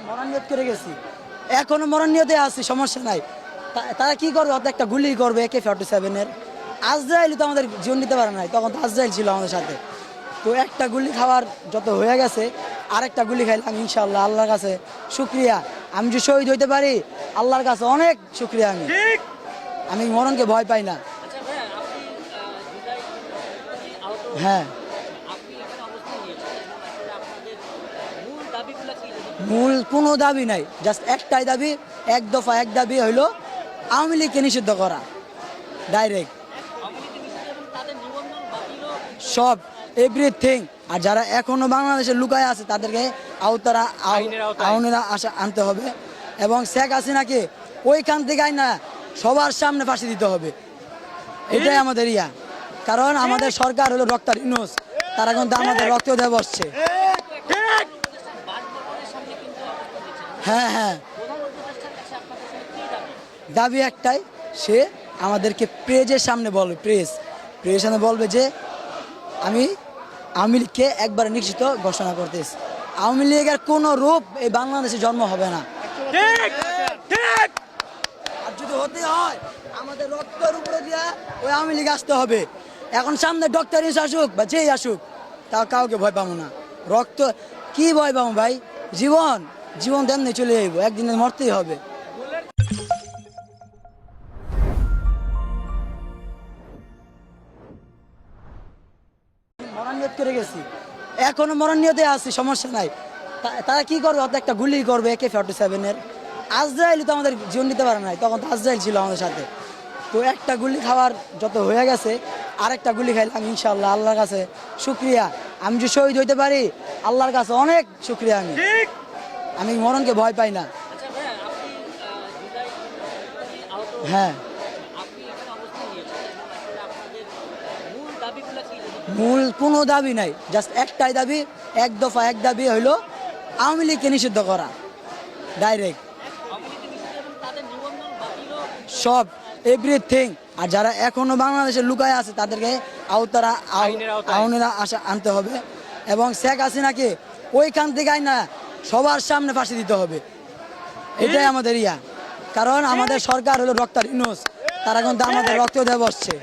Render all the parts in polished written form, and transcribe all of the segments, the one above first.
মরণ নিয়ত করে গেছি, এখনো মরণ নিয়তে আছি, সমস্যা নাই। তারা কি করবে, হয়তো একটা গুলি করবে AK-47-এর। আজরাইল তো আমাদের জীবন নিতে পারে নাই, তখন তো আজরাইল ছিল আমাদের সাথে। তো একটা গুলি খাওয়ার যত হয়ে গেছে, আরেকটা গুলি খাইলাম ইনশাল্লাহ। আল্লাহর কাছে শুক্রিয়া, আমি যে শহীদ হইতে পারি আল্লাহর কাছে অনেক শুক্রিয়া। আমি মরণকে ভয় পাই না। আচ্ছা ভাইয়া, আপনি জুলাই আহত হ্যাঁ, আপনি এখানে অবস্থান নিয়েছেন এবং আসলে আপনাদের মূল দাবিগুলো কি? মূল কোনো দাবি নাই, জাস্ট একটাই দাবি, এক দফা এক দাবি হইলো আওয়ামী লীগকে নিষিদ্ধ করা ডাইরেক্ট, আওয়ামী লীগকে নিষিদ্ধ এবং তাদের নিবন্ধন বাতিলও। সব এভরিথিং। আর যারা এখনো বাংলাদেশে লুকায় আছে তাদেরকে আইনের আনতে হবে, এবং শেখ হাসিনাকে ওইখান থেকে আইনা সবার সামনে ফাঁসি দিতে হবে। এটাই আমাদের ইয়া, কারণ আমাদের সরকার হলো ডক্টর ইউনূস, তারা কিন্তু আমাদের রক্ত দিয়ে বসছে। বাসভবনের সামনে কিন্তু অবস্থান নিয়েছেন। হ্যাঁ হ্যাঁ, প্রধান উপদেষ্টার কাছে আপনাদের আসলে কি দাবি? দাবি একটাই, সে আমাদেরকে প্রেজের সামনে বলবে, প্রেজের সামনে বলবে যে আমি আওয়ামী লীগকে একবার নিশ্চিত ঘোষণা করতেছি, আওয়ামী লীগের কোনো রূপ এই বাংলাদেশে জন্ম হবে না। আর যদি হতে হয় আমাদের রক্তের উপরে দিয়া ওই আওয়ামী লীগ আসতে হবে। এখন সামনে ডক্টর ইউনূস আসুক বা যেই আসুক, তাও কাউকে ভয় পাবো না। রক্ত কি ভয় পাবো ভাই, জীবন জীবন তেমনি চলে যাইব, একদিন মরতেই হবে। মরণ নিয়ত করে গেছি, এখনো মরণ নিয়তে আছি, সমস্যা নাই। তারা কি করবে, হয়তো একটা গুলি করবে AK-47-এর। আজরাইল তো আমাদের জীবন নিতে পারে নাই, তখন তো আজরাইল ছিল আমাদের সাথে। তো একটা গুলি খাওয়ার যত হয়ে গেছে, আরেকটা গুলি খাইলাম ইনশাল্লাহ। আল্লাহর কাছে শুক্রিয়া, আমি যে শহীদ হইতে পারি আল্লাহর কাছে অনেক শুক্রিয়া। আমি মরণকে ভয় পাই না। আচ্ছা ভাইয়া, আপনি জুলাই আহত হ্যাঁ, আপনি এখানে অবস্থান নিয়েছেন এবং আসলে আপনাদের মূল দাবিগুলো কি? মূল কোনো দাবি নাই, জাস্ট একটাই দাবি, এক দফা এক দাবি হইলো আওয়ামী লীগকে নিষিদ্ধ করা ডাইরেক্ট, আওয়ামী লীগকে নিষিদ্ধ এবং তাদের নিবন্ধন বাতিলও। সব এভরিথিং। আর যারা এখনো বাংলাদেশে লুকায় আছে তাদেরকে আইনের আনতে হবে, এবং শেখ হাসিনাকে ওইখান থেকে আইনা সবার সামনে ফাঁসি দিতে হবে। এটাই আমাদের ইয়া, কারণ আমাদের সরকার হলো ডক্টর ইউনূস, তারা কিন্তু আমাদের রক্ত দিয়ে বসছে।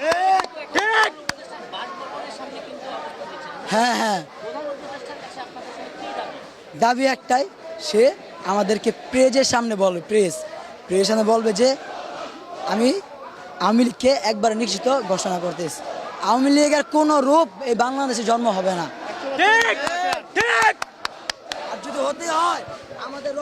বাসভবনের সামনে কিন্তু অবস্থান নিয়েছেন। হ্যাঁ হ্যাঁ, প্রধান উপদেষ্টার কাছে আপনাদের আসলে কি দাবি? দাবি একটাই, সে আমাদেরকে প্রেজের সামনে বলবে, প্রেজের সামনে বলবে যে আমি আওয়ামী লীগকে একবার নিশ্চিত ঘোষণা করতেছি, আওয়ামী লীগের কোনো রূপ এই বাংলাদেশে জন্ম হবে না। আর যদি হতে হয় আমাদের